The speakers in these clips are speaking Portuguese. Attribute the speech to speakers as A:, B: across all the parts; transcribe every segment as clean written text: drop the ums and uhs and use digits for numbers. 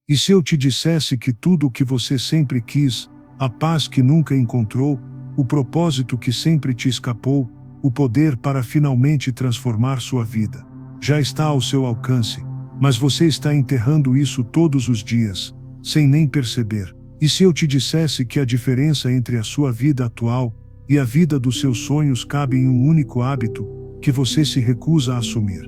A: E se eu te dissesse que tudo o que você sempre quis, a paz que nunca encontrou, o propósito que sempre te escapou, o poder para finalmente transformar sua vida, já está ao seu alcance, mas você está enterrando isso todos os dias, sem nem perceber? E se eu te dissesse que a diferença entre a sua vida atual e a vida dos seus sonhos cabe em um único hábito, que você se recusa a assumir?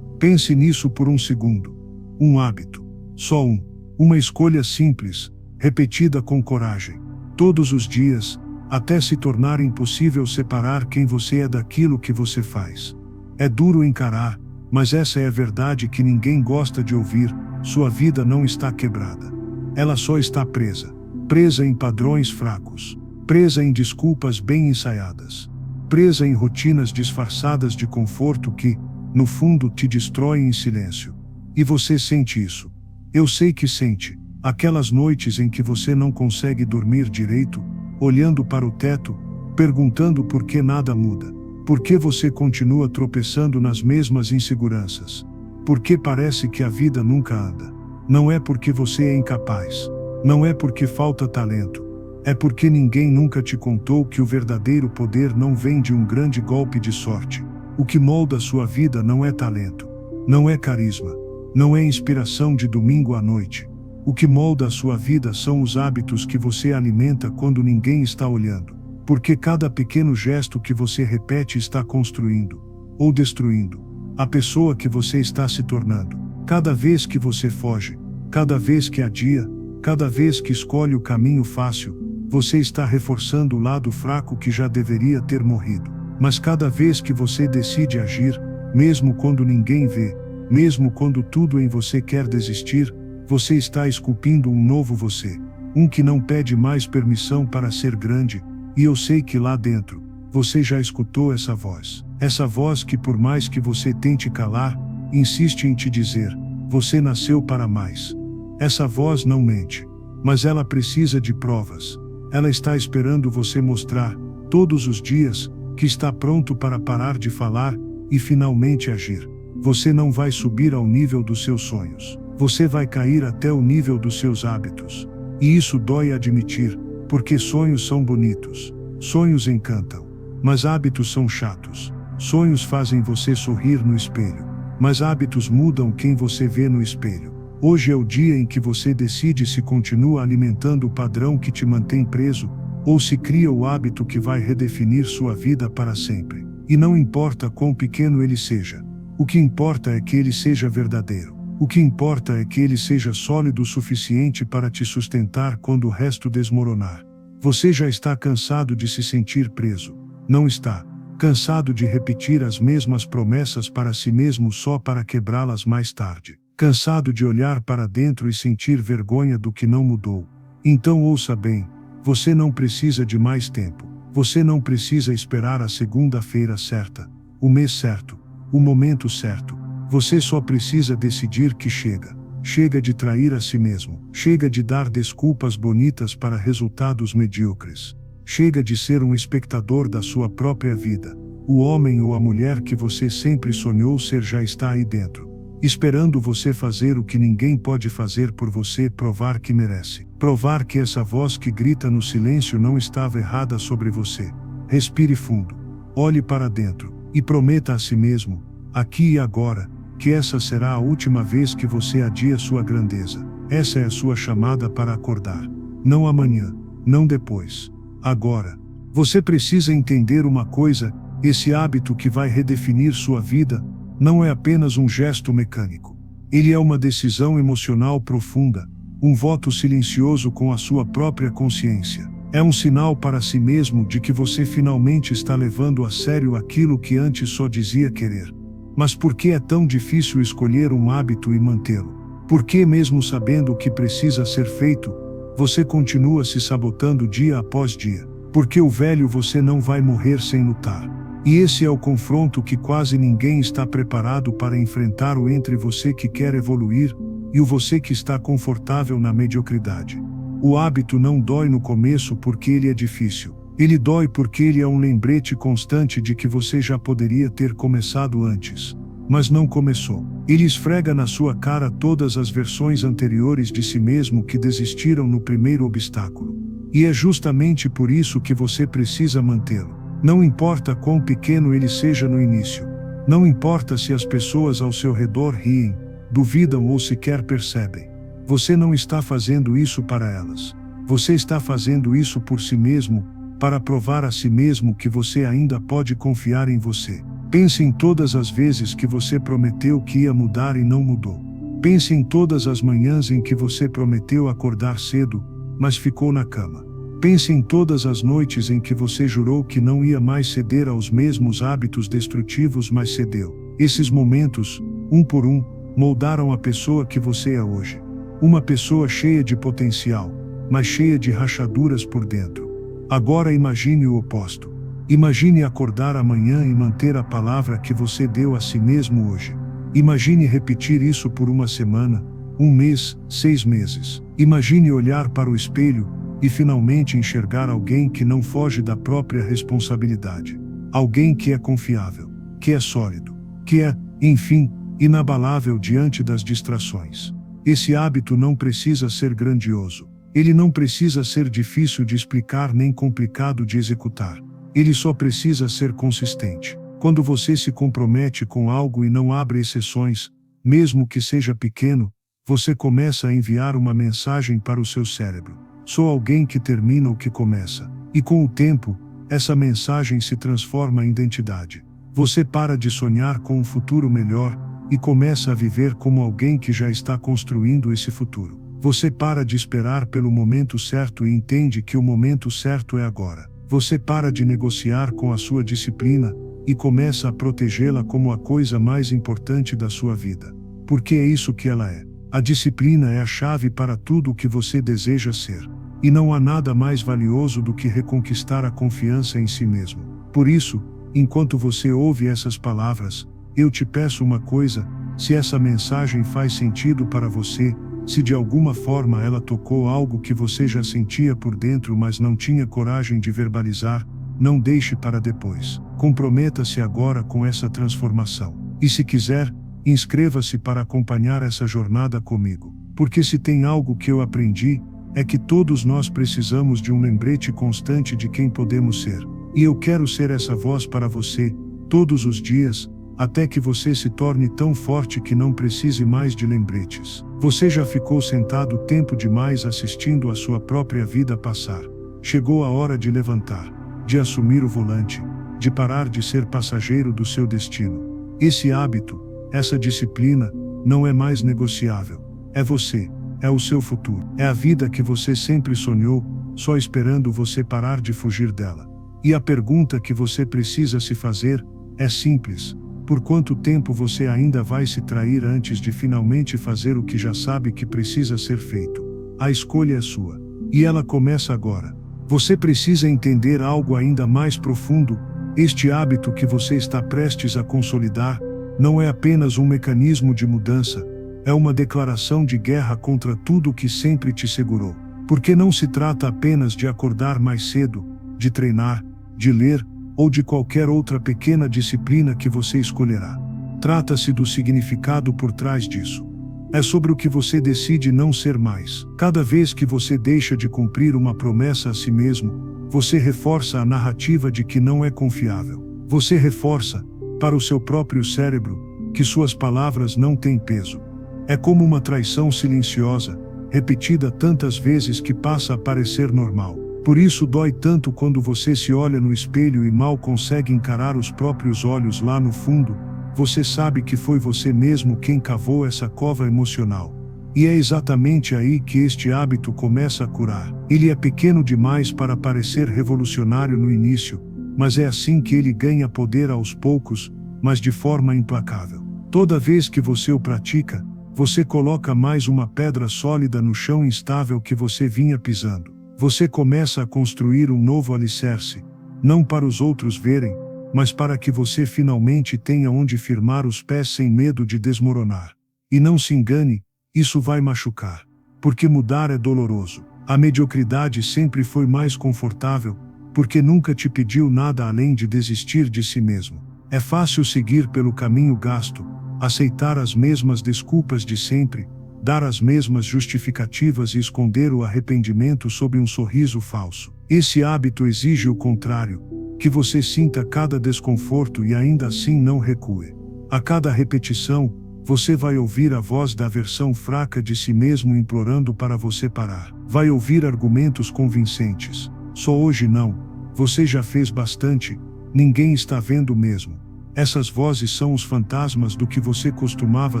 A: Pense nisso por um segundo. Um hábito. Só um. Uma escolha simples, repetida com coragem. Todos os dias, até se tornar impossível separar quem você é daquilo que você faz. É duro encarar, mas essa é a verdade que ninguém gosta de ouvir. Sua vida não está quebrada. Ela só está presa. Presa em padrões fracos. Presa em desculpas bem ensaiadas. Presa em rotinas disfarçadas de conforto que, no fundo, te destroem em silêncio. E você sente isso. Eu sei que sente. Aquelas noites em que você não consegue dormir direito, olhando para o teto, perguntando por que nada muda. Por que você continua tropeçando nas mesmas inseguranças? Por que parece que a vida nunca anda? Não é porque você é incapaz. Não é porque falta talento. É porque ninguém nunca te contou que o verdadeiro poder não vem de um grande golpe de sorte. O que molda sua vida não é talento. Não é carisma. Não é inspiração de domingo à noite. O que molda a sua vida são os hábitos que você alimenta quando ninguém está olhando. Porque cada pequeno gesto que você repete está construindo, ou destruindo, a pessoa que você está se tornando. Cada vez que você foge, cada vez que adia, cada vez que escolhe o caminho fácil, você está reforçando o lado fraco que já deveria ter morrido. Mas cada vez que você decide agir, mesmo quando ninguém vê, mesmo quando tudo em você quer desistir, você está esculpindo um novo você. Um que não pede mais permissão para ser grande. E eu sei que lá dentro, você já escutou essa voz. Essa voz que, por mais que você tente calar, insiste em te dizer: você nasceu para mais. Essa voz não mente. Mas ela precisa de provas. Ela está esperando você mostrar, todos os dias, que está pronto para parar de falar e finalmente agir. Você não vai subir ao nível dos seus sonhos. Você vai cair até o nível dos seus hábitos. E isso dói admitir, porque sonhos são bonitos. Sonhos encantam. Mas hábitos são chatos. Sonhos fazem você sorrir no espelho. Mas hábitos mudam quem você vê no espelho. Hoje é o dia em que você decide se continua alimentando o padrão que te mantém preso, ou se cria o hábito que vai redefinir sua vida para sempre. E não importa quão pequeno ele seja. O que importa é que ele seja verdadeiro. O que importa é que ele seja sólido o suficiente para te sustentar quando o resto desmoronar. Você já está cansado de se sentir preso. Não está? Cansado de repetir as mesmas promessas para si mesmo só para quebrá-las mais tarde. Cansado de olhar para dentro e sentir vergonha do que não mudou. Então ouça bem, você não precisa de mais tempo. Você não precisa esperar a segunda-feira certa, o mês certo, o momento certo. Você só precisa decidir que chega. Chega de trair a si mesmo. Chega de dar desculpas bonitas para resultados medíocres. Chega de ser um espectador da sua própria vida. O homem ou a mulher que você sempre sonhou ser já está aí dentro, esperando você fazer o que ninguém pode fazer por você, provar que merece. Provar que essa voz que grita no silêncio não estava errada sobre você. Respire fundo. Olhe para dentro. E prometa a si mesmo, aqui e agora, que essa será a última vez que você adia sua grandeza. Essa é a sua chamada para acordar. Não amanhã, não depois. Agora. Você precisa entender uma coisa: esse hábito que vai redefinir sua vida não é apenas um gesto mecânico. Ele é uma decisão emocional profunda, um voto silencioso com a sua própria consciência. É um sinal para si mesmo de que você finalmente está levando a sério aquilo que antes só dizia querer. Mas por que é tão difícil escolher um hábito e mantê-lo? Por que, mesmo sabendo o que precisa ser feito, você continua se sabotando dia após dia? Porque o velho você não vai morrer sem lutar. E esse é o confronto que quase ninguém está preparado para enfrentar: o entre você que quer evoluir e o você que está confortável na mediocridade. O hábito não dói no começo porque ele é difícil. Ele dói porque ele é um lembrete constante de que você já poderia ter começado antes. mas não começou. Ele esfrega na sua cara todas as versões anteriores de si mesmo que desistiram no primeiro obstáculo. E é justamente por isso que você precisa mantê-lo. Não importa quão pequeno ele seja no início. Não importa se as pessoas ao seu redor riem, duvidam ou sequer percebem. Você não está fazendo isso para elas. Você está fazendo isso por si mesmo, para provar a si mesmo que você ainda pode confiar em você. Pense em todas as vezes que você prometeu que ia mudar e não mudou. Pense em todas as manhãs em que você prometeu acordar cedo, mas ficou na cama. Pense em todas as noites em que você jurou que não ia mais ceder aos mesmos hábitos destrutivos, mas cedeu. Esses momentos, um por um, moldaram a pessoa que você é hoje. Uma pessoa cheia de potencial, mas cheia de rachaduras por dentro. Agora imagine o oposto. Imagine acordar amanhã e manter a palavra que você deu a si mesmo hoje. Imagine repetir isso por uma semana, um mês, 6 meses. Imagine olhar para o espelho e finalmente enxergar alguém que não foge da própria responsabilidade. Alguém que é confiável, que é sólido, que é, enfim, inabalável diante das distrações. Esse hábito não precisa ser grandioso. Ele não precisa ser difícil de explicar nem complicado de executar. Ele só precisa ser consistente. Quando você se compromete com algo e não abre exceções, mesmo que seja pequeno, você começa a enviar uma mensagem para o seu cérebro. Sou alguém que termina o que começa. E com o tempo, essa mensagem se transforma em identidade. Você para de sonhar com um futuro melhor e começa a viver como alguém que já está construindo esse futuro. Você para de esperar pelo momento certo e entende que o momento certo é agora. Você para de negociar com a sua disciplina e começa a protegê-la como a coisa mais importante da sua vida. Porque é isso que ela é. A disciplina é a chave para tudo o que você deseja ser. E não há nada mais valioso do que reconquistar a confiança em si mesmo. Por isso, enquanto você ouve essas palavras, eu te peço uma coisa: se essa mensagem faz sentido para você, se de alguma forma ela tocou algo que você já sentia por dentro mas não tinha coragem de verbalizar, não deixe para depois. Comprometa-se agora com essa transformação. E se quiser, inscreva-se para acompanhar essa jornada comigo. Porque se tem algo que eu aprendi, é que todos nós precisamos de um lembrete constante de quem podemos ser. E eu quero ser essa voz para você, todos os dias, até que você se torne tão forte que não precise mais de lembretes. Você já ficou sentado tempo demais assistindo a sua própria vida passar. Chegou a hora de levantar, de assumir o volante, de parar de ser passageiro do seu destino. Esse hábito, essa disciplina, não é mais negociável. É você, é o seu futuro, é a vida que você sempre sonhou, só esperando você parar de fugir dela. E a pergunta que você precisa se fazer é simples: por quanto tempo você ainda vai se trair antes de finalmente fazer o que já sabe que precisa ser feito? A escolha é sua. E ela começa agora. Você precisa entender algo ainda mais profundo: este hábito que você está prestes a consolidar não é apenas um mecanismo de mudança, é uma declaração de guerra contra tudo que sempre te segurou. Porque não se trata apenas de acordar mais cedo, de treinar, de ler, ou de qualquer outra pequena disciplina que você escolherá. Trata-se do significado por trás disso. É sobre o que você decide não ser mais. Cada vez que você deixa de cumprir uma promessa a si mesmo, você reforça a narrativa de que não é confiável. Você reforça, para o seu próprio cérebro, que suas palavras não têm peso. É como uma traição silenciosa, repetida tantas vezes que passa a parecer normal. Por isso dói tanto quando você se olha no espelho e mal consegue encarar os próprios olhos lá no fundo. Você sabe que foi você mesmo quem cavou essa cova emocional. E é exatamente aí que este hábito começa a curar. Ele é pequeno demais para parecer revolucionário no início, mas é assim que ele ganha poder aos poucos, mas de forma implacável. Toda vez que você o pratica, você coloca mais uma pedra sólida no chão instável que você vinha pisando. Você começa a construir um novo alicerce, não para os outros verem, mas para que você finalmente tenha onde firmar os pés sem medo de desmoronar. E não se engane, isso vai machucar. Porque mudar é doloroso. A mediocridade sempre foi mais confortável, porque nunca te pediu nada além de desistir de si mesmo. É fácil seguir pelo caminho gasto, aceitar as mesmas desculpas de sempre, dar as mesmas justificativas e esconder o arrependimento sob um sorriso falso. Esse hábito exige o contrário, que você sinta cada desconforto e ainda assim não recue. A cada repetição, você vai ouvir a voz da versão fraca de si mesmo implorando para você parar. Vai ouvir argumentos convincentes. Só hoje não. Você já fez bastante. Ninguém está vendo mesmo. Essas vozes são os fantasmas do que você costumava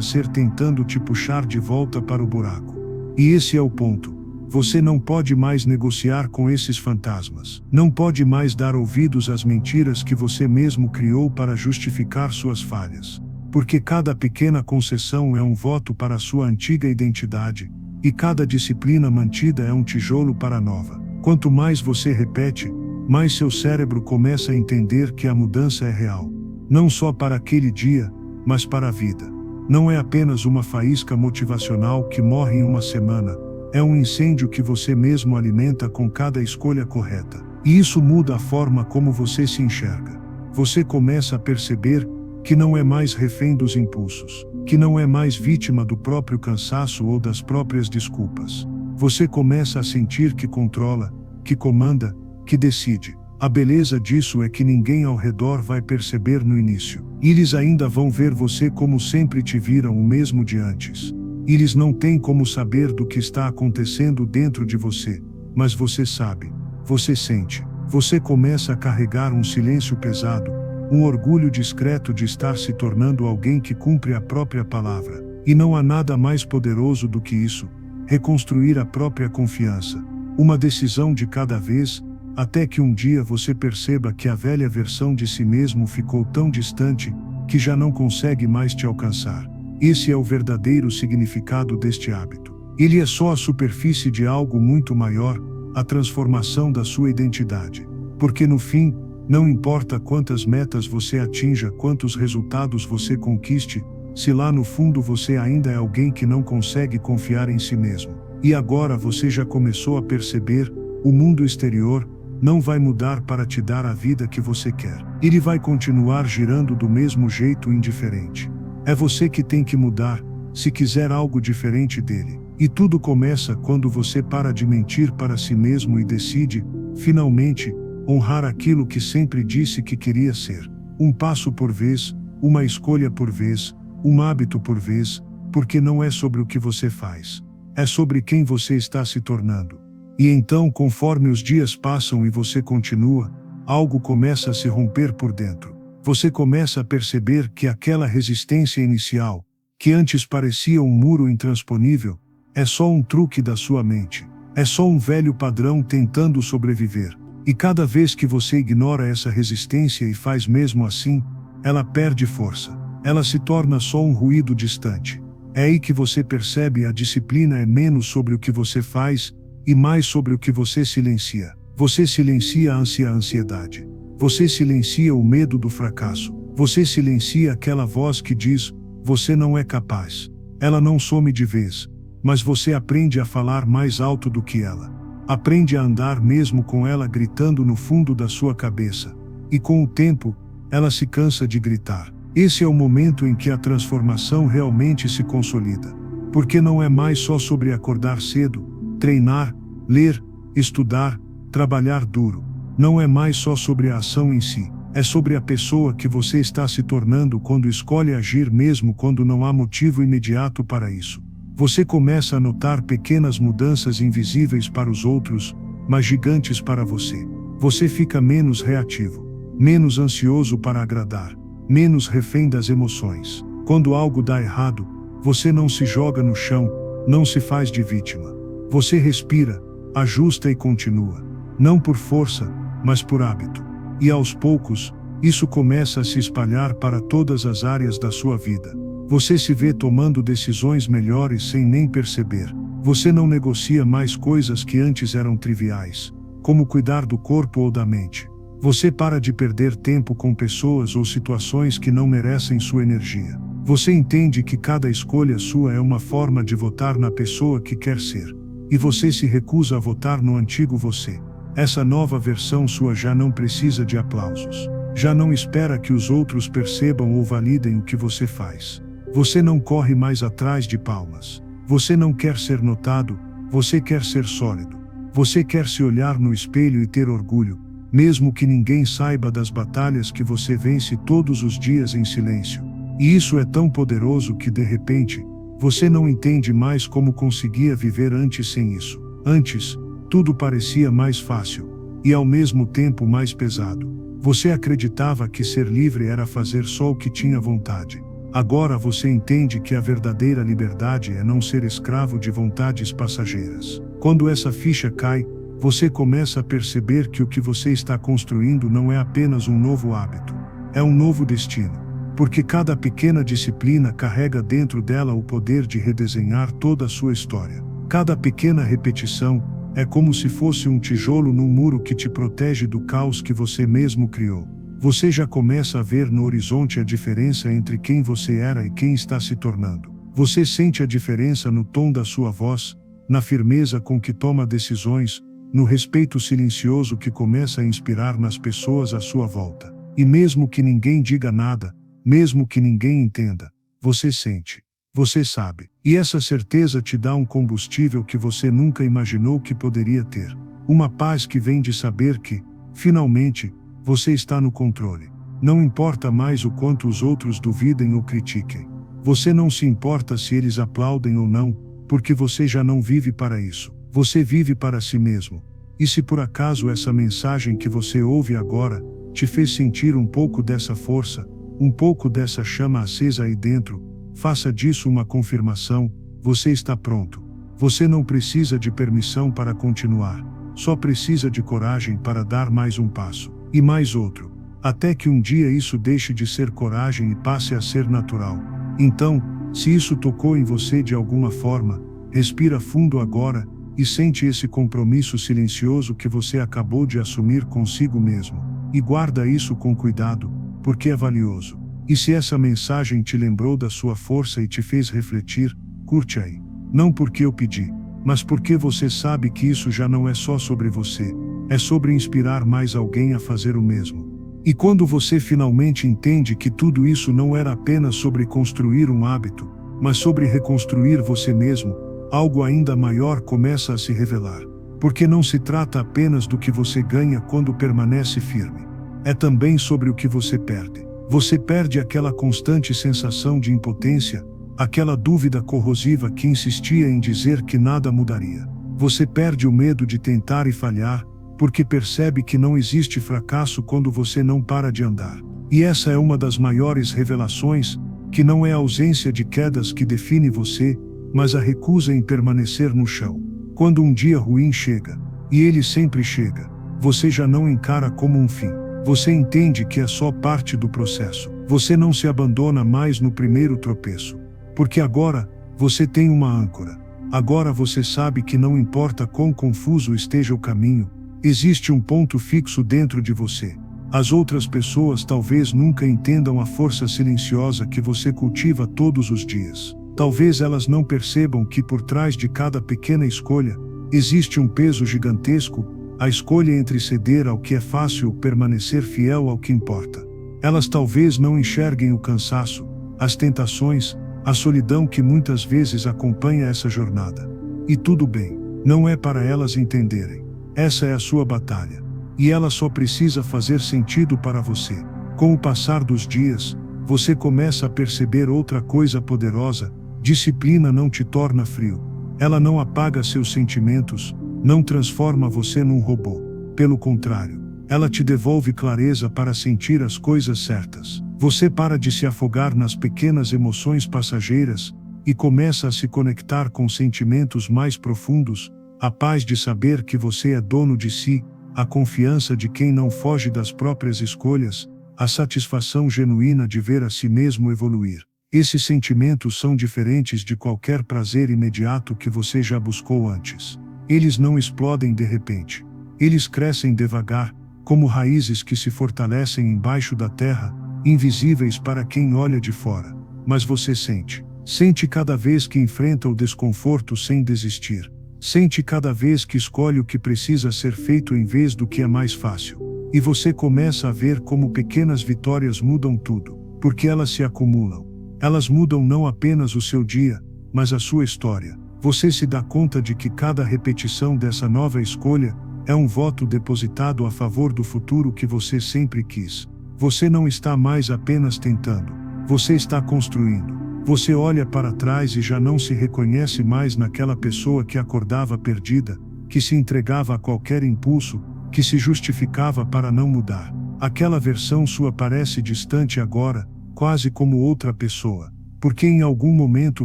A: ser tentando te puxar de volta para o buraco. E esse é o ponto. Você não pode mais negociar com esses fantasmas. Não pode mais dar ouvidos às mentiras que você mesmo criou para justificar suas falhas. Porque cada pequena concessão é um voto para a sua antiga identidade, e cada disciplina mantida é um tijolo para a nova. Quanto mais você repete, mais seu cérebro começa a entender que a mudança é real. Não só para aquele dia, mas para a vida. Não é apenas uma faísca motivacional que morre em uma semana, é um incêndio que você mesmo alimenta com cada escolha correta. E isso muda a forma como você se enxerga. Você começa a perceber que não é mais refém dos impulsos, que não é mais vítima do próprio cansaço ou das próprias desculpas. Você começa a sentir que controla, que comanda, que decide. A beleza disso é que ninguém ao redor vai perceber no início. Eles ainda vão ver você como sempre te viram, o mesmo de antes. Eles não têm como saber do que está acontecendo dentro de você, mas você sabe, você sente. Você começa a carregar um silêncio pesado, um orgulho discreto de estar se tornando alguém que cumpre a própria palavra. E não há nada mais poderoso do que isso: reconstruir a própria confiança. Uma decisão de cada vez, até que um dia você perceba que a velha versão de si mesmo ficou tão distante, que já não consegue mais te alcançar. Esse é o verdadeiro significado deste hábito. Ele é só a superfície de algo muito maior, a transformação da sua identidade. Porque no fim, não importa quantas metas você atinja, quantos resultados você conquiste, se lá no fundo você ainda é alguém que não consegue confiar em si mesmo. E agora você já começou a perceber, o mundo exterior não vai mudar para te dar a vida que você quer. Ele vai continuar girando do mesmo jeito, indiferente. É você que tem que mudar, se quiser algo diferente dele. E tudo começa quando você para de mentir para si mesmo e decide, finalmente, honrar aquilo que sempre disse que queria ser. Um passo por vez, uma escolha por vez, um hábito por vez, porque não é sobre o que você faz. É sobre quem você está se tornando. E então, conforme os dias passam e você continua, algo começa a se romper por dentro. Você começa a perceber que aquela resistência inicial, que antes parecia um muro intransponível, é só um truque da sua mente. É só um velho padrão tentando sobreviver. E cada vez que você ignora essa resistência e faz mesmo assim, ela perde força. Ela se torna só um ruído distante. É aí que você percebe a disciplina é menos sobre o que você faz e mais sobre o que você silencia. Você silencia a ansiedade. Você silencia o medo do fracasso. Você silencia aquela voz que diz, você não é capaz. Ela não some de vez, mas você aprende a falar mais alto do que ela. Aprende a andar mesmo com ela gritando no fundo da sua cabeça. E com o tempo, ela se cansa de gritar. Esse é o momento em que a transformação realmente se consolida. Porque não é mais só sobre acordar cedo, treinar, ler, estudar, trabalhar duro. Não é mais só sobre a ação em si. É sobre a pessoa que você está se tornando quando escolhe agir mesmo quando não há motivo imediato para isso. Você começa a notar pequenas mudanças invisíveis para os outros, mas gigantes para você. Você fica menos reativo, menos ansioso para agradar, menos refém das emoções. Quando algo dá errado, você não se joga no chão, não se faz de vítima. Você respira, ajusta e continua. Não por força, mas por hábito. E aos poucos, isso começa a se espalhar para todas as áreas da sua vida. Você se vê tomando decisões melhores sem nem perceber. Você não negocia mais coisas que antes eram triviais, como cuidar do corpo ou da mente. Você para de perder tempo com pessoas ou situações que não merecem sua energia. Você entende que cada escolha sua é uma forma de votar na pessoa que quer ser. E você se recusa a votar no antigo você. Essa nova versão sua já não precisa de aplausos. Já não espera que os outros percebam ou validem o que você faz. Você não corre mais atrás de palmas. Você não quer ser notado, você quer ser sólido. Você quer se olhar no espelho e ter orgulho, mesmo que ninguém saiba das batalhas que você vence todos os dias em silêncio. E isso é tão poderoso que, de repente, você não entende mais como conseguia viver antes sem isso. Antes, tudo parecia mais fácil, e ao mesmo tempo mais pesado. Você acreditava que ser livre era fazer só o que tinha vontade. Agora você entende que a verdadeira liberdade é não ser escravo de vontades passageiras. Quando essa ficha cai, você começa a perceber que o que você está construindo não é apenas um novo hábito, é um novo destino. Porque cada pequena disciplina carrega dentro dela o poder de redesenhar toda a sua história. Cada pequena repetição é como se fosse um tijolo num muro que te protege do caos que você mesmo criou. Você já começa a ver no horizonte a diferença entre quem você era e quem está se tornando. Você sente a diferença no tom da sua voz, na firmeza com que toma decisões, no respeito silencioso que começa a inspirar nas pessoas à sua volta. E mesmo que ninguém diga nada, mesmo que ninguém entenda, você sente, você sabe. E essa certeza te dá um combustível que você nunca imaginou que poderia ter. Uma paz que vem de saber que, finalmente, você está no controle. Não importa mais o quanto os outros duvidem ou critiquem. Você não se importa se eles aplaudem ou não, porque você já não vive para isso. Você vive para si mesmo. E se por acaso essa mensagem que você ouve agora te fez sentir um pouco dessa força, um pouco dessa chama acesa aí dentro, faça disso uma confirmação: você está pronto. Você não precisa de permissão para continuar. Só precisa de coragem para dar mais um passo. E mais outro. Até que um dia isso deixe de ser coragem e passe a ser natural. Então, se isso tocou em você de alguma forma, respira fundo agora e sente esse compromisso silencioso que você acabou de assumir consigo mesmo. E guarda isso com cuidado, porque é valioso. E se essa mensagem te lembrou da sua força e te fez refletir, curte aí. Não porque eu pedi, mas porque você sabe que isso já não é só sobre você. É sobre inspirar mais alguém a fazer o mesmo. E quando você finalmente entende que tudo isso não era apenas sobre construir um hábito, mas sobre reconstruir você mesmo, algo ainda maior começa a se revelar. Porque não se trata apenas do que você ganha quando permanece firme. É também sobre o que você perde. Você perde aquela constante sensação de impotência, aquela dúvida corrosiva que insistia em dizer que nada mudaria. Você perde o medo de tentar e falhar, porque percebe que não existe fracasso quando você não para de andar. E essa é uma das maiores revelações, que não é a ausência de quedas que define você, mas a recusa em permanecer no chão. Quando um dia ruim chega, e ele sempre chega, você já não encara como um fim. Você entende que é só parte do processo. Você não se abandona mais no primeiro tropeço. Porque agora, você tem uma âncora. Agora você sabe que não importa quão confuso esteja o caminho, existe um ponto fixo dentro de você. As outras pessoas talvez nunca entendam a força silenciosa que você cultiva todos os dias. Talvez elas não percebam que por trás de cada pequena escolha, existe um peso gigantesco, a escolha entre ceder ao que é fácil ou permanecer fiel ao que importa. Elas talvez não enxerguem o cansaço, as tentações, a solidão que muitas vezes acompanha essa jornada. E tudo bem, não é para elas entenderem. Essa é a sua batalha. E ela só precisa fazer sentido para você. Com o passar dos dias, você começa a perceber outra coisa poderosa: disciplina não te torna frio. Ela não apaga seus sentimentos, não transforma você num robô. Pelo contrário, ela te devolve clareza para sentir as coisas certas. Você para de se afogar nas pequenas emoções passageiras e começa a se conectar com sentimentos mais profundos, a paz de saber que você é dono de si, a confiança de quem não foge das próprias escolhas, a satisfação genuína de ver a si mesmo evoluir. Esses sentimentos são diferentes de qualquer prazer imediato que você já buscou antes. Eles não explodem de repente. Eles crescem devagar, como raízes que se fortalecem embaixo da terra, invisíveis para quem olha de fora. Mas você sente. Sente cada vez que enfrenta o desconforto sem desistir. Sente cada vez que escolhe o que precisa ser feito em vez do que é mais fácil. E você começa a ver como pequenas vitórias mudam tudo, porque elas se acumulam. Elas mudam não apenas o seu dia, mas a sua história. Você se dá conta de que cada repetição dessa nova escolha é um voto depositado a favor do futuro que você sempre quis. Você não está mais apenas tentando. Você está construindo. Você olha para trás e já não se reconhece mais naquela pessoa que acordava perdida, que se entregava a qualquer impulso, que se justificava para não mudar. Aquela versão sua parece distante agora, quase como outra pessoa. Porque em algum momento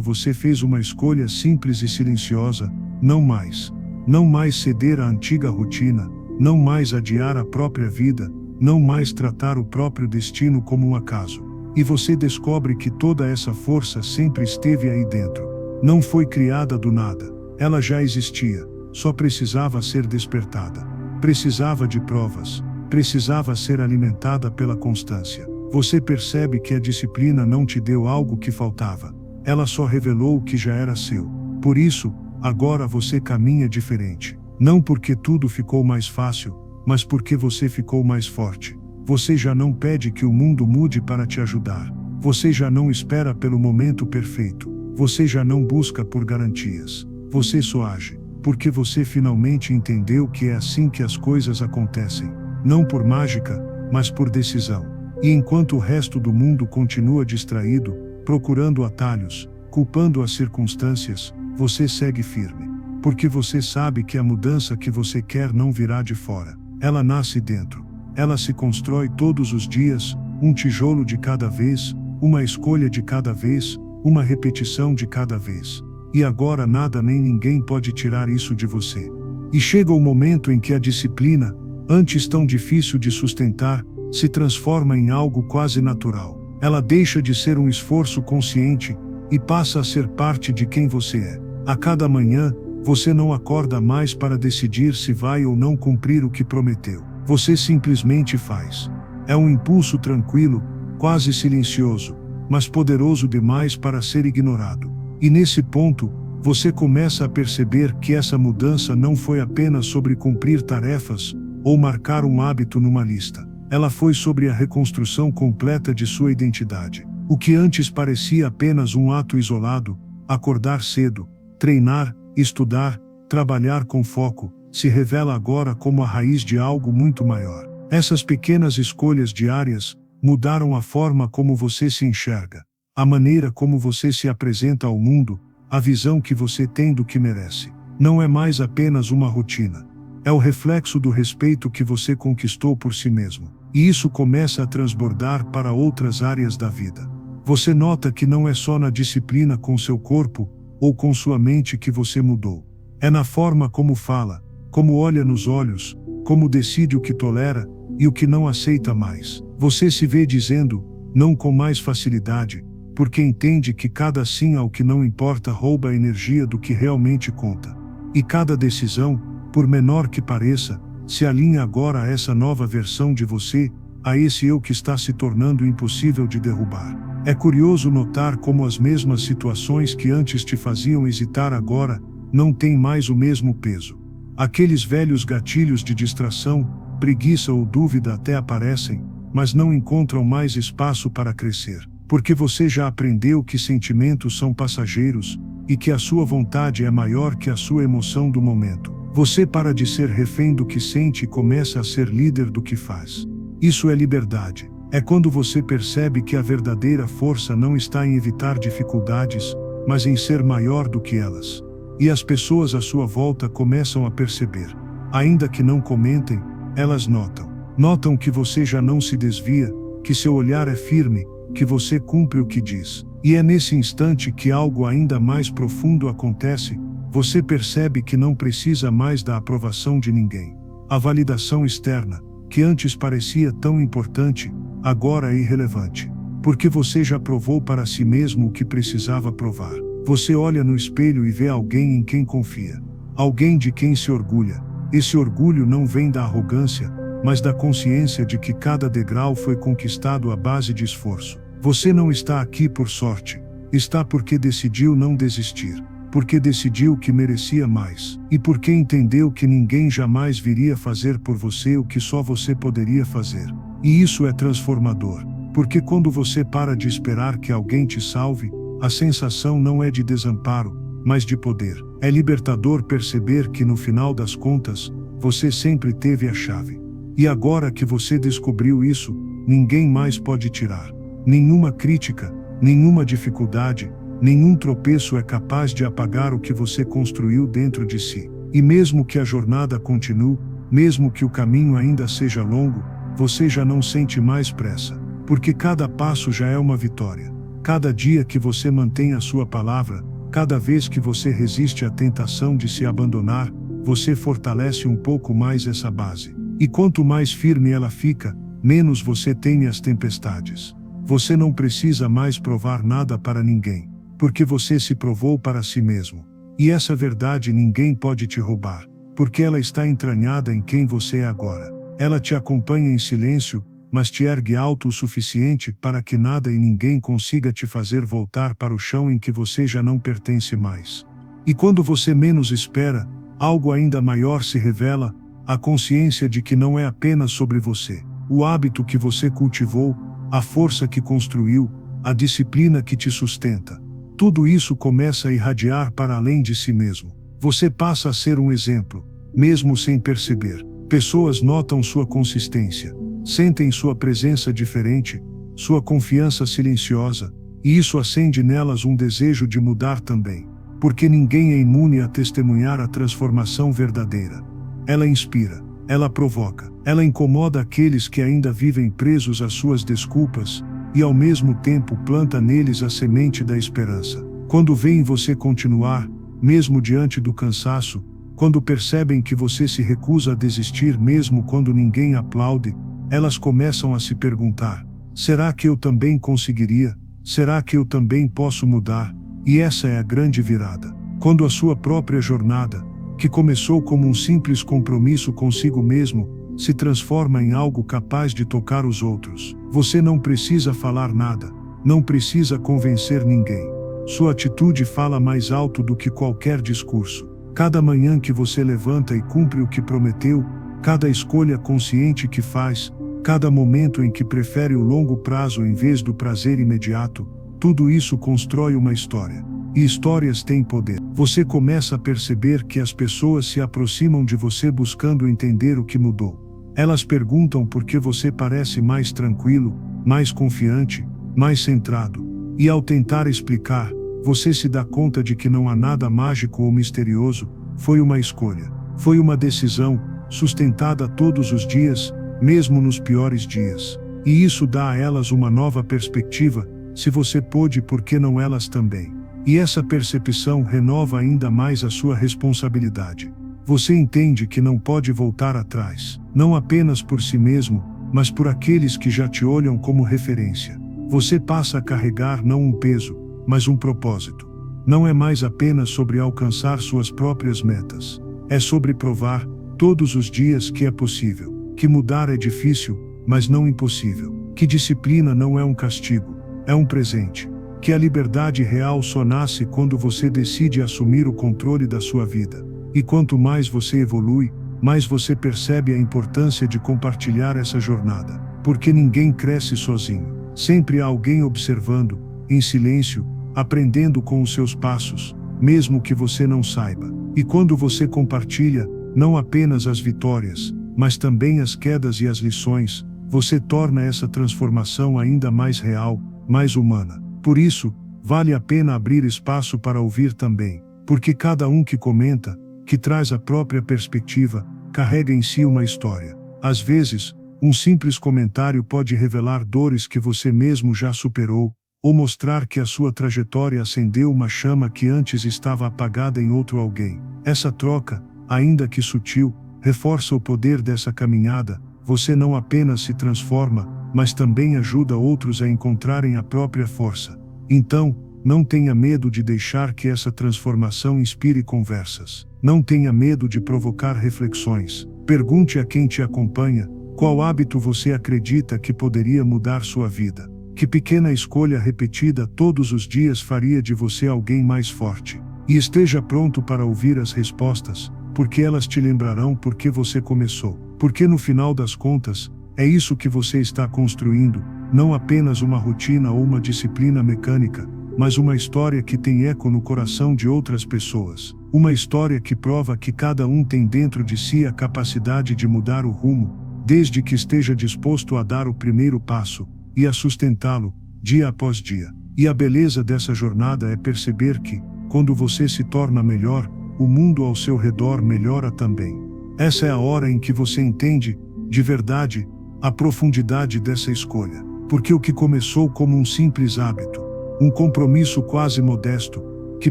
A: você fez uma escolha simples e silenciosa, não mais. Não mais ceder à antiga rotina, não mais adiar a própria vida, não mais tratar o próprio destino como um acaso. E você descobre que toda essa força sempre esteve aí dentro. Não foi criada do nada. Ela já existia, só precisava ser despertada. Precisava de provas, precisava ser alimentada pela constância. Você percebe que a disciplina não te deu algo que faltava. Ela só revelou o que já era seu. Por isso, agora você caminha diferente. Não porque tudo ficou mais fácil, mas porque você ficou mais forte. Você já não pede que o mundo mude para te ajudar. Você já não espera pelo momento perfeito. Você já não busca por garantias. Você só age, porque você finalmente entendeu que é assim que as coisas acontecem. Não por mágica, mas por decisão. E enquanto o resto do mundo continua distraído, procurando atalhos, culpando as circunstâncias, você segue firme. Porque você sabe que a mudança que você quer não virá de fora. Ela nasce dentro. Ela se constrói todos os dias, um tijolo de cada vez, uma escolha de cada vez, uma repetição de cada vez. E agora nada nem ninguém pode tirar isso de você. E chega o momento em que a disciplina, antes tão difícil de sustentar, se transforma em algo quase natural. Ela deixa de ser um esforço consciente e passa a ser parte de quem você é. A cada manhã, você não acorda mais para decidir se vai ou não cumprir o que prometeu. Você simplesmente faz. É um impulso tranquilo, quase silencioso, mas poderoso demais para ser ignorado. E nesse ponto, você começa a perceber que essa mudança não foi apenas sobre cumprir tarefas ou marcar um hábito numa lista. Ela foi sobre a reconstrução completa de sua identidade. O que antes parecia apenas um ato isolado, acordar cedo, treinar, estudar, trabalhar com foco, se revela agora como a raiz de algo muito maior. Essas pequenas escolhas diárias mudaram a forma como você se enxerga, a maneira como você se apresenta ao mundo, a visão que você tem do que merece. Não é mais apenas uma rotina. É o reflexo do respeito que você conquistou por si mesmo. E isso começa a transbordar para outras áreas da vida. Você nota que não é só na disciplina com seu corpo ou com sua mente que você mudou. É na forma como fala, como olha nos olhos, como decide o que tolera e o que não aceita mais. Você se vê dizendo, não com mais facilidade, porque entende que cada sim ao que não importa rouba a energia do que realmente conta. E cada decisão, por menor que pareça, se alinha agora a essa nova versão de você, a esse eu que está se tornando impossível de derrubar. É curioso notar como as mesmas situações que antes te faziam hesitar agora, não têm mais o mesmo peso. Aqueles velhos gatilhos de distração, preguiça ou dúvida até aparecem, mas não encontram mais espaço para crescer. Porque você já aprendeu que sentimentos são passageiros, e que a sua vontade é maior que a sua emoção do momento. Você para de ser refém do que sente e começa a ser líder do que faz. Isso é liberdade. É quando você percebe que a verdadeira força não está em evitar dificuldades, mas em ser maior do que elas. E as pessoas à sua volta começam a perceber. Ainda que não comentem, elas notam. Notam que você já não se desvia, que seu olhar é firme, que você cumpre o que diz. E é nesse instante que algo ainda mais profundo acontece. Você percebe que não precisa mais da aprovação de ninguém. A validação externa, que antes parecia tão importante, agora é irrelevante. Porque você já provou para si mesmo o que precisava provar. Você olha no espelho e vê alguém em quem confia. Alguém de quem se orgulha. Esse orgulho não vem da arrogância, mas da consciência de que cada degrau foi conquistado à base de esforço. Você não está aqui por sorte. Está porque decidiu não desistir. Porque decidiu que merecia mais. E porque entendeu que ninguém jamais viria fazer por você o que só você poderia fazer. E isso é transformador. Porque quando você para de esperar que alguém te salve, a sensação não é de desamparo, mas de poder. É libertador perceber que no final das contas, você sempre teve a chave. E agora que você descobriu isso, ninguém mais pode tirar. Nenhuma crítica, nenhuma dificuldade, nenhum tropeço é capaz de apagar o que você construiu dentro de si. E mesmo que a jornada continue, mesmo que o caminho ainda seja longo, você já não sente mais pressa. Porque cada passo já é uma vitória. Cada dia que você mantém a sua palavra, cada vez que você resiste à tentação de se abandonar, você fortalece um pouco mais essa base. E quanto mais firme ela fica, menos você teme as tempestades. Você não precisa mais provar nada para ninguém, porque você se provou para si mesmo. E essa verdade ninguém pode te roubar, porque ela está entranhada em quem você é agora. Ela te acompanha em silêncio, mas te ergue alto o suficiente para que nada e ninguém consiga te fazer voltar para o chão em que você já não pertence mais. E quando você menos espera, algo ainda maior se revela, a consciência de que não é apenas sobre você, o hábito que você cultivou, a força que construiu, a disciplina que te sustenta. Tudo isso começa a irradiar para além de si mesmo. Você passa a ser um exemplo, mesmo sem perceber. Pessoas notam sua consistência, sentem sua presença diferente, sua confiança silenciosa, e isso acende nelas um desejo de mudar também. Porque ninguém é imune a testemunhar a transformação verdadeira. Ela inspira, ela provoca, ela incomoda aqueles que ainda vivem presos às suas desculpas, e ao mesmo tempo planta neles a semente da esperança. Quando veem você continuar, mesmo diante do cansaço, quando percebem que você se recusa a desistir mesmo quando ninguém aplaude, elas começam a se perguntar: será que eu também conseguiria? Será que eu também posso mudar? E essa é a grande virada. Quando a sua própria jornada, que começou como um simples compromisso consigo mesmo, se transforma em algo capaz de tocar os outros. Você não precisa falar nada, não precisa convencer ninguém. Sua atitude fala mais alto do que qualquer discurso. Cada manhã que você levanta e cumpre o que prometeu, cada escolha consciente que faz, cada momento em que prefere o longo prazo em vez do prazer imediato, tudo isso constrói uma história. E histórias têm poder. Você começa a perceber que as pessoas se aproximam de você buscando entender o que mudou. Elas perguntam por que você parece mais tranquilo, mais confiante, mais centrado. E ao tentar explicar, você se dá conta de que não há nada mágico ou misterioso, foi uma escolha. Foi uma decisão, sustentada todos os dias, mesmo nos piores dias. E isso dá a elas uma nova perspectiva: se você pôde, por que não elas também? E essa percepção renova ainda mais a sua responsabilidade. Você entende que não pode voltar atrás, não apenas por si mesmo, mas por aqueles que já te olham como referência. Você passa a carregar não um peso, mas um propósito. Não é mais apenas sobre alcançar suas próprias metas. É sobre provar, todos os dias, que é possível, que mudar é difícil, mas não impossível, que disciplina não é um castigo, é um presente, que a liberdade real só nasce quando você decide assumir o controle da sua vida. E quanto mais você evolui, mais você percebe a importância de compartilhar essa jornada. Porque ninguém cresce sozinho. Sempre há alguém observando, em silêncio, aprendendo com os seus passos, mesmo que você não saiba. E quando você compartilha, não apenas as vitórias, mas também as quedas e as lições, você torna essa transformação ainda mais real, mais humana. Por isso, vale a pena abrir espaço para ouvir também, porque cada um que comenta, que traz a própria perspectiva, carrega em si uma história. Às vezes, um simples comentário pode revelar dores que você mesmo já superou, ou mostrar que a sua trajetória acendeu uma chama que antes estava apagada em outro alguém. Essa troca, ainda que sutil, reforça o poder dessa caminhada. Você não apenas se transforma, mas também ajuda outros a encontrarem a própria força. Então, não tenha medo de deixar que essa transformação inspire conversas. Não tenha medo de provocar reflexões. Pergunte a quem te acompanha: qual hábito você acredita que poderia mudar sua vida? Que pequena escolha repetida todos os dias faria de você alguém mais forte? E esteja pronto para ouvir as respostas, porque elas te lembrarão por que você começou. Porque no final das contas, é isso que você está construindo, não apenas uma rotina ou uma disciplina mecânica, mas uma história que tem eco no coração de outras pessoas. Uma história que prova que cada um tem dentro de si a capacidade de mudar o rumo, desde que esteja disposto a dar o primeiro passo, e a sustentá-lo, dia após dia. E a beleza dessa jornada é perceber que, quando você se torna melhor, o mundo ao seu redor melhora também. Essa é a hora em que você entende, de verdade, a profundidade dessa escolha. Porque o que começou como um simples hábito, um compromisso quase modesto, que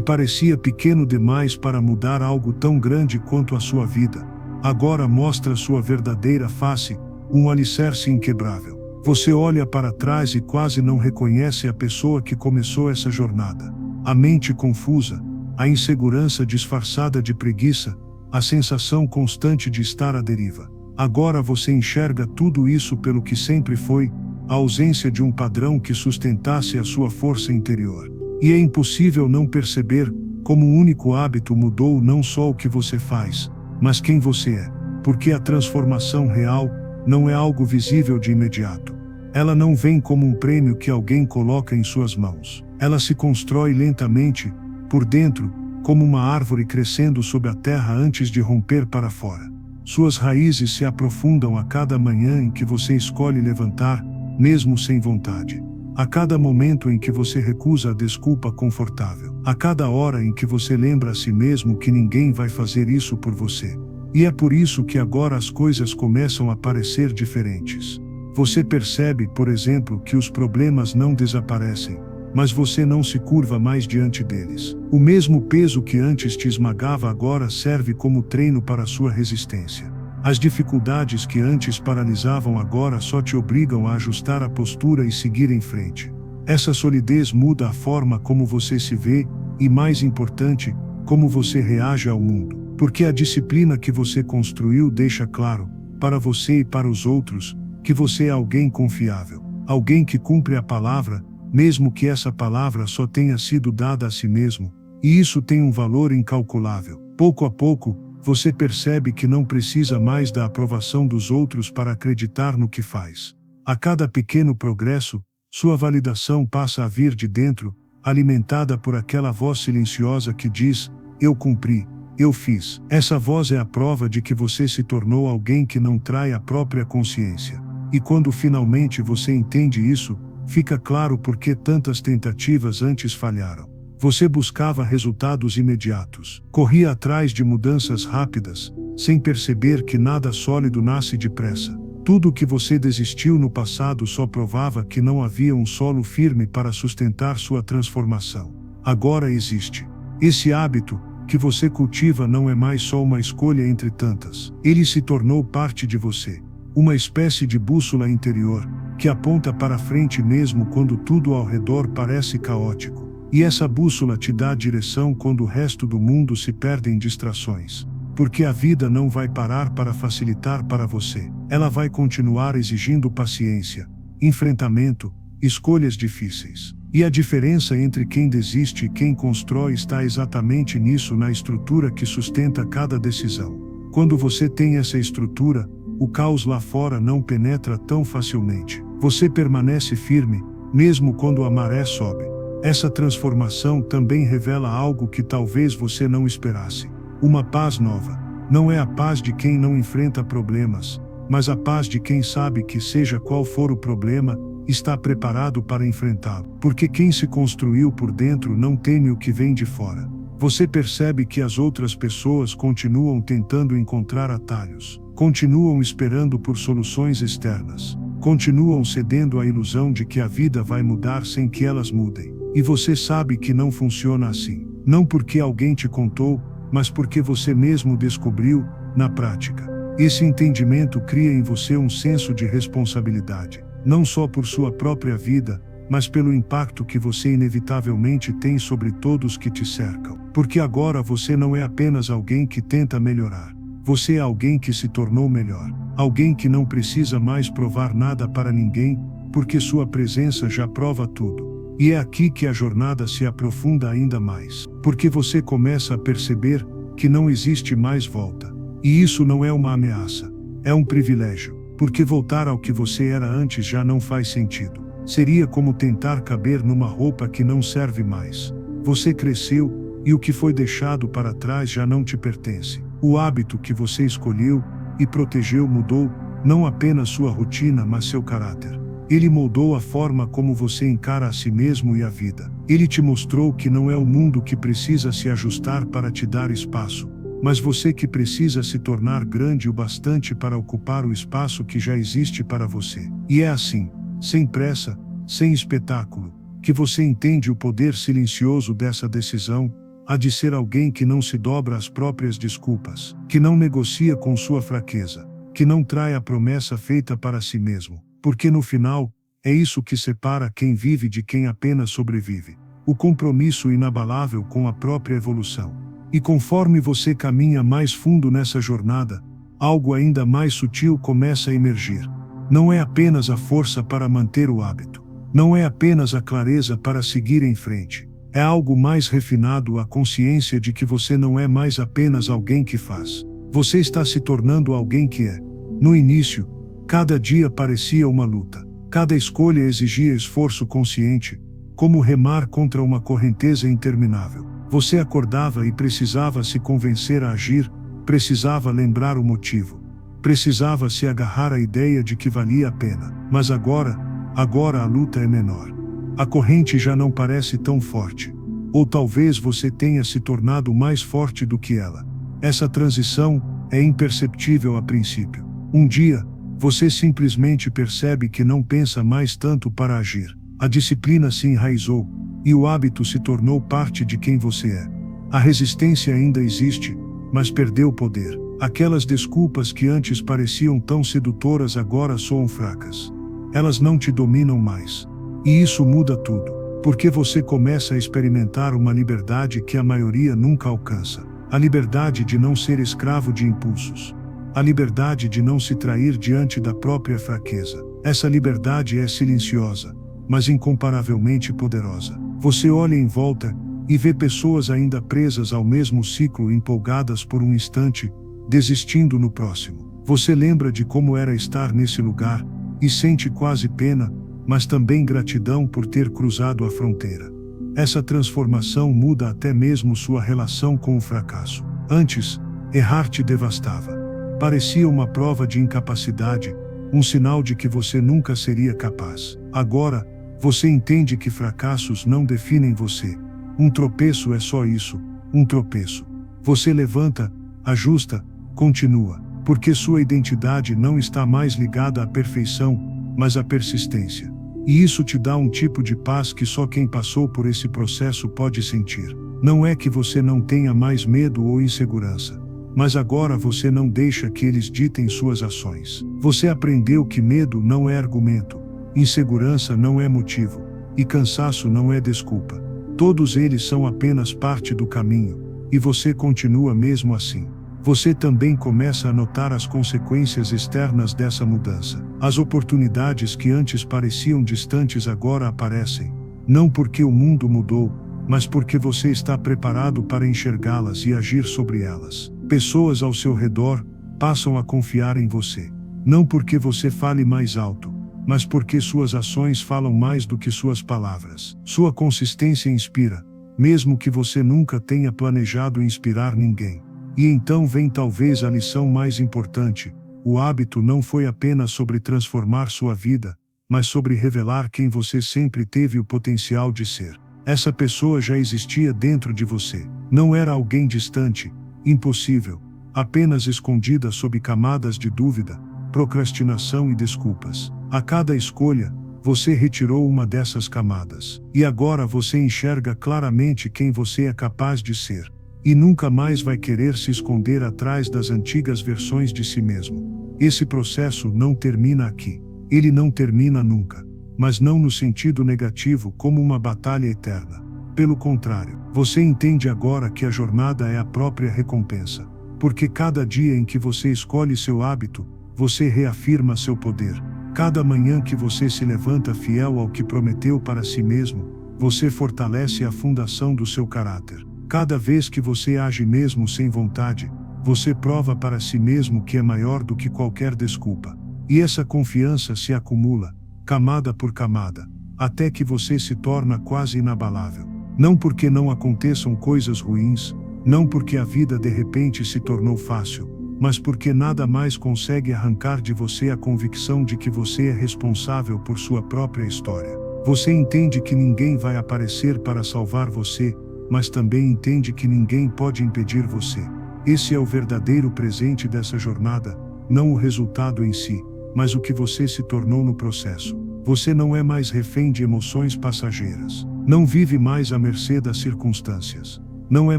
A: parecia pequeno demais para mudar algo tão grande quanto a sua vida, agora mostra sua verdadeira face, um alicerce inquebrável. Você olha para trás e quase não reconhece a pessoa que começou essa jornada. A mente confusa, a insegurança disfarçada de preguiça, a sensação constante de estar à deriva. Agora você enxerga tudo isso pelo que sempre foi, a ausência de um padrão que sustentasse a sua força interior. E é impossível não perceber como um único hábito mudou não só o que você faz, mas quem você é. Porque a transformação real não é algo visível de imediato. Ela não vem como um prêmio que alguém coloca em suas mãos. Ela se constrói lentamente, por dentro, como uma árvore crescendo sob a terra antes de romper para fora. Suas raízes se aprofundam a cada manhã em que você escolhe levantar, mesmo sem vontade. A cada momento em que você recusa a desculpa confortável. A cada hora em que você lembra a si mesmo que ninguém vai fazer isso por você. E é por isso que agora as coisas começam a parecer diferentes. Você percebe, por exemplo, que os problemas não desaparecem, mas você não se curva mais diante deles. O mesmo peso que antes te esmagava agora serve como treino para a sua resistência. As dificuldades que antes paralisavam agora só te obrigam a ajustar a postura e seguir em frente. Essa solidez muda a forma como você se vê e, mais importante, como você reage ao mundo. Porque a disciplina que você construiu deixa claro, para você e para os outros, que você é alguém confiável. Alguém que cumpre a palavra, mesmo que essa palavra só tenha sido dada a si mesmo. E isso tem um valor incalculável. Pouco a pouco, você percebe que não precisa mais da aprovação dos outros para acreditar no que faz. A cada pequeno progresso, sua validação passa a vir de dentro, alimentada por aquela voz silenciosa que diz: eu cumpri, eu fiz. Essa voz é a prova de que você se tornou alguém que não trai a própria consciência. E quando finalmente você entende isso, fica claro por que tantas tentativas antes falharam. Você buscava resultados imediatos, corria atrás de mudanças rápidas, sem perceber que nada sólido nasce depressa. Tudo o que você desistiu no passado só provava que não havia um solo firme para sustentar sua transformação. Agora existe. Esse hábito, que você cultiva, não é mais só uma escolha entre tantas. Ele se tornou parte de você. Uma espécie de bússola interior, que aponta para frente mesmo quando tudo ao redor parece caótico. E essa bússola te dá direção quando o resto do mundo se perde em distrações. Porque a vida não vai parar para facilitar para você. Ela vai continuar exigindo paciência, enfrentamento, escolhas difíceis. E a diferença entre quem desiste e quem constrói está exatamente nisso, na estrutura que sustenta cada decisão. Quando você tem essa estrutura, o caos lá fora não penetra tão facilmente. Você permanece firme, mesmo quando a maré sobe. Essa transformação também revela algo que talvez você não esperasse. Uma paz nova. Não é a paz de quem não enfrenta problemas, mas a paz de quem sabe que, seja qual for o problema, está preparado para enfrentá-lo. Porque quem se construiu por dentro não teme o que vem de fora. Você percebe que as outras pessoas continuam tentando encontrar atalhos, continuam esperando por soluções externas, continuam cedendo à ilusão de que a vida vai mudar sem que elas mudem. E você sabe que não funciona assim. Não porque alguém te contou, mas porque você mesmo descobriu, na prática. Esse entendimento cria em você um senso de responsabilidade, não só por sua própria vida, mas pelo impacto que você inevitavelmente tem sobre todos que te cercam. Porque agora você não é apenas alguém que tenta melhorar. Você é alguém que se tornou melhor. Alguém que não precisa mais provar nada para ninguém, porque sua presença já prova tudo. E é aqui que a jornada se aprofunda ainda mais. Porque você começa a perceber que não existe mais volta. E isso não é uma ameaça. É um privilégio. Porque voltar ao que você era antes já não faz sentido. Seria como tentar caber numa roupa que não serve mais. Você cresceu, e o que foi deixado para trás já não te pertence. O hábito que você escolheu e protegeu mudou, não apenas sua rotina, mas seu caráter. Ele moldou a forma como você encara a si mesmo e a vida. Ele te mostrou que não é o mundo que precisa se ajustar para te dar espaço, mas você que precisa se tornar grande o bastante para ocupar o espaço que já existe para você. E é assim, sem pressa, sem espetáculo, que você entende o poder silencioso dessa decisão, a de ser alguém que não se dobra às próprias desculpas, que não negocia com sua fraqueza, que não trai a promessa feita para si mesmo, porque no final, é isso que separa quem vive de quem apenas sobrevive: o compromisso inabalável com a própria evolução. E conforme você caminha mais fundo nessa jornada, algo ainda mais sutil começa a emergir. Não é apenas a força para manter o hábito. Não é apenas a clareza para seguir em frente. É algo mais refinado, a consciência de que você não é mais apenas alguém que faz. Você está se tornando alguém que é. No início, cada dia parecia uma luta. Cada escolha exigia esforço consciente, como remar contra uma correnteza interminável. Você acordava e precisava se convencer a agir, precisava lembrar o motivo, precisava se agarrar à ideia de que valia a pena. Mas agora a luta é menor. A corrente já não parece tão forte. Ou talvez você tenha se tornado mais forte do que ela. Essa transição é imperceptível a princípio. Um dia, você simplesmente percebe que não pensa mais tanto para agir. A disciplina se enraizou, e o hábito se tornou parte de quem você é. A resistência ainda existe, mas perdeu poder. Aquelas desculpas que antes pareciam tão sedutoras agora soam fracas. Elas não te dominam mais. E isso muda tudo, porque você começa a experimentar uma liberdade que a maioria nunca alcança. A liberdade de não ser escravo de impulsos. A liberdade de não se trair diante da própria fraqueza. Essa liberdade é silenciosa, mas incomparavelmente poderosa. Você olha em volta e vê pessoas ainda presas ao mesmo ciclo, empolgadas por um instante, desistindo no próximo. Você lembra de como era estar nesse lugar e sente quase pena, mas também gratidão por ter cruzado a fronteira. Essa transformação muda até mesmo sua relação com o fracasso. Antes, errar te devastava. Parecia uma prova de incapacidade, um sinal de que você nunca seria capaz. Agora, você entende que fracassos não definem você. Um tropeço é só isso, um tropeço. Você levanta, ajusta, continua, porque sua identidade não está mais ligada à perfeição, mas à persistência. E isso te dá um tipo de paz que só quem passou por esse processo pode sentir. Não é que você não tenha mais medo ou insegurança, mas agora você não deixa que eles ditem suas ações. Você aprendeu que medo não é argumento, insegurança não é motivo, e cansaço não é desculpa. Todos eles são apenas parte do caminho, e você continua mesmo assim. Você também começa a notar as consequências externas dessa mudança. As oportunidades que antes pareciam distantes agora aparecem, não porque o mundo mudou, mas porque você está preparado para enxergá-las e agir sobre elas. Pessoas ao seu redor passam a confiar em você, não porque você fale mais alto, mas porque suas ações falam mais do que suas palavras. Sua consistência inspira, mesmo que você nunca tenha planejado inspirar ninguém. E então vem talvez a lição mais importante: o hábito não foi apenas sobre transformar sua vida, mas sobre revelar quem você sempre teve o potencial de ser. Essa pessoa já existia dentro de você. Não era alguém distante, impossível, apenas escondida sob camadas de dúvida, procrastinação e desculpas. A cada escolha, você retirou uma dessas camadas. E agora você enxerga claramente quem você é capaz de ser. E nunca mais vai querer se esconder atrás das antigas versões de si mesmo. Esse processo não termina aqui. Ele não termina nunca. Mas não no sentido negativo, como uma batalha eterna. Pelo contrário, você entende agora que a jornada é a própria recompensa. Porque cada dia em que você escolhe seu hábito, você reafirma seu poder. Cada manhã que você se levanta fiel ao que prometeu para si mesmo, você fortalece a fundação do seu caráter. Cada vez que você age mesmo sem vontade, você prova para si mesmo que é maior do que qualquer desculpa. E essa confiança se acumula, camada por camada, até que você se torna quase inabalável. Não porque não aconteçam coisas ruins, não porque a vida de repente se tornou fácil, mas porque nada mais consegue arrancar de você a convicção de que você é responsável por sua própria história. Você entende que ninguém vai aparecer para salvar você, mas também entende que ninguém pode impedir você. Esse é o verdadeiro presente dessa jornada, não o resultado em si, mas o que você se tornou no processo. Você não é mais refém de emoções passageiras. Não vive mais à mercê das circunstâncias. Não é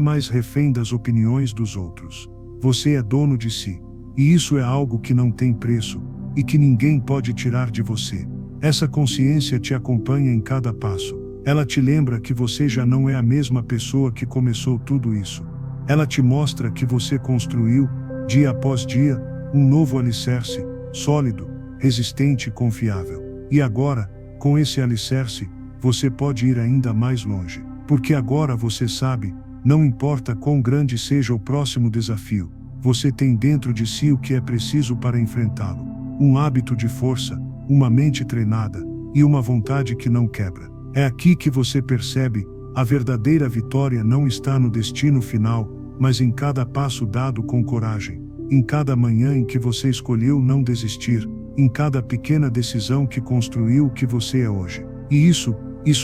A: mais refém das opiniões dos outros. Você é dono de si. E isso é algo que não tem preço, e que ninguém pode tirar de você. Essa consciência te acompanha em cada passo. Ela te lembra que você já não é a mesma pessoa que começou tudo isso. Ela te mostra que você construiu, dia após dia, um novo alicerce, sólido, resistente e confiável. E agora, com esse alicerce, você pode ir ainda mais longe. Porque agora você sabe, não importa quão grande seja o próximo desafio, você tem dentro de si o que é preciso para enfrentá-lo. Um hábito de força, uma mente treinada, e uma vontade que não quebra. É aqui que você percebe, a verdadeira vitória não está no destino final, mas em cada passo dado com coragem, em cada manhã em que você escolheu não desistir, em cada pequena decisão que construiu o que você é hoje. E isso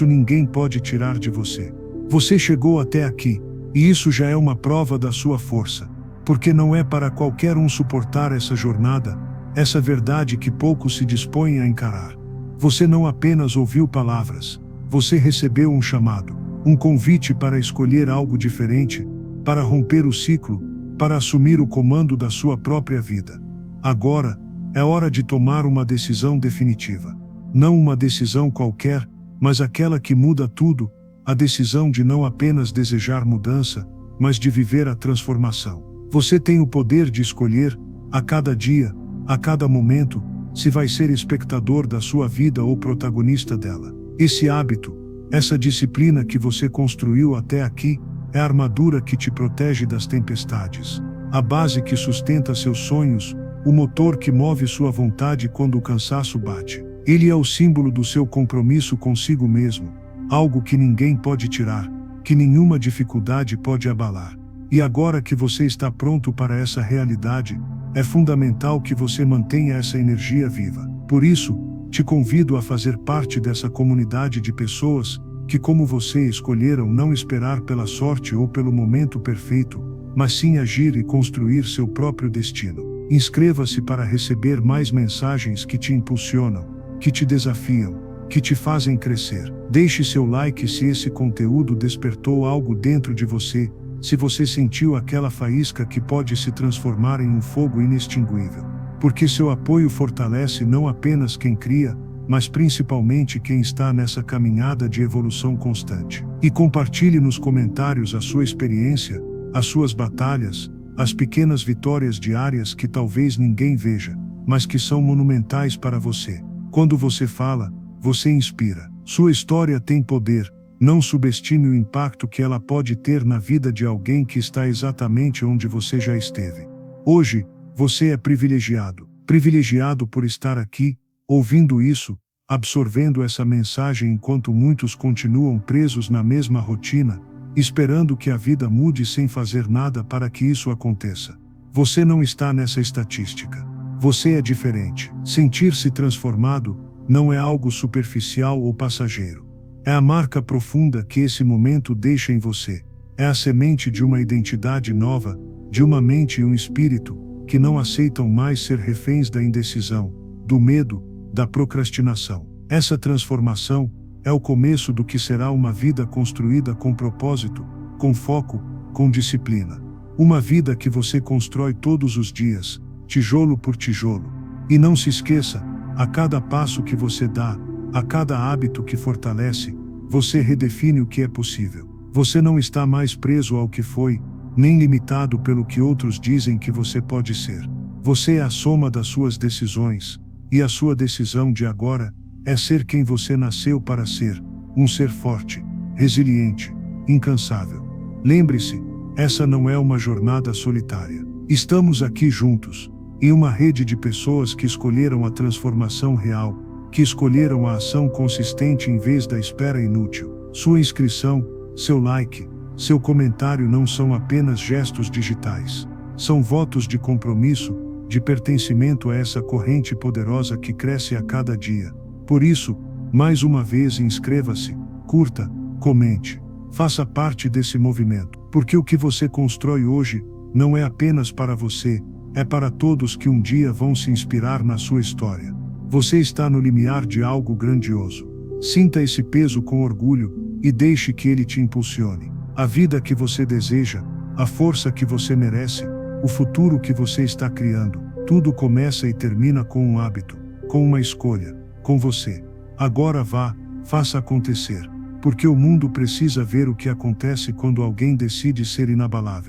A: ninguém pode tirar de você. Você chegou até aqui, e isso já é uma prova da sua força, porque não é para qualquer um suportar essa jornada, essa verdade que poucos se dispõem a encarar. Você não apenas ouviu palavras, você recebeu um chamado, um convite para escolher algo diferente, para romper o ciclo, para assumir o comando da sua própria vida. Agora, é hora de tomar uma decisão definitiva. Não uma decisão qualquer, mas aquela que muda tudo, a decisão de não apenas desejar mudança, mas de viver a transformação. Você tem o poder de escolher, a cada dia, a cada momento, se vai ser espectador da sua vida ou protagonista dela. Esse hábito, essa disciplina que você construiu até aqui, é a armadura que te protege das tempestades, a base que sustenta seus sonhos, o motor que move sua vontade quando o cansaço bate. Ele é o símbolo do seu compromisso consigo mesmo, algo que ninguém pode tirar, que nenhuma dificuldade pode abalar. E agora que você está pronto para essa realidade, é fundamental que você mantenha essa energia viva. Por isso, te convido a fazer parte dessa comunidade de pessoas que, como você, escolheram não esperar pela sorte ou pelo momento perfeito, mas sim agir e construir seu próprio destino. Inscreva-se para receber mais mensagens que te impulsionam, que te desafiam, que te fazem crescer. Deixe seu like se esse conteúdo despertou algo dentro de você, se você sentiu aquela faísca que pode se transformar em um fogo inextinguível. Porque seu apoio fortalece não apenas quem cria, mas principalmente quem está nessa caminhada de evolução constante. E compartilhe nos comentários a sua experiência, as suas batalhas, as pequenas vitórias diárias que talvez ninguém veja, mas que são monumentais para você. Quando você fala, você inspira. Sua história tem poder. Não subestime o impacto que ela pode ter na vida de alguém que está exatamente onde você já esteve. Hoje, você é privilegiado. Privilegiado por estar aqui, ouvindo isso, absorvendo essa mensagem enquanto muitos continuam presos na mesma rotina, esperando que a vida mude sem fazer nada para que isso aconteça. Você não está nessa estatística. Você é diferente. Sentir-se transformado não é algo superficial ou passageiro. É a marca profunda que esse momento deixa em você. É a semente de uma identidade nova, de uma mente e um espírito que não aceitam mais ser reféns da indecisão, do medo, da procrastinação. Essa transformação é o começo do que será uma vida construída com propósito, com foco, com disciplina. Uma vida que você constrói todos os dias, tijolo por tijolo. E não se esqueça, a cada passo que você dá, a cada hábito que fortalece, você redefine o que é possível. Você não está mais preso ao que foi, nem limitado pelo que outros dizem que você pode ser. Você é a soma das suas decisões, e a sua decisão de agora é ser quem você nasceu para ser, um ser forte, resiliente, incansável. Lembre-se, essa não é uma jornada solitária. Estamos aqui juntos, em uma rede de pessoas que escolheram a transformação real, que escolheram a ação consistente em vez da espera inútil. Sua inscrição, seu like, seu comentário não são apenas gestos digitais. São votos de compromisso, de pertencimento a essa corrente poderosa que cresce a cada dia. Por isso, mais uma vez inscreva-se, curta, comente. Faça parte desse movimento, porque o que você constrói hoje não é apenas para você, é para todos que um dia vão se inspirar na sua história. Você está no limiar de algo grandioso. Sinta esse peso com orgulho e deixe que ele te impulsione. A vida que você deseja, a força que você merece, o futuro que você está criando, tudo começa e termina com um hábito, com uma escolha, com você. Agora vá, faça acontecer. Porque o mundo precisa ver o que acontece quando alguém decide ser inabalável.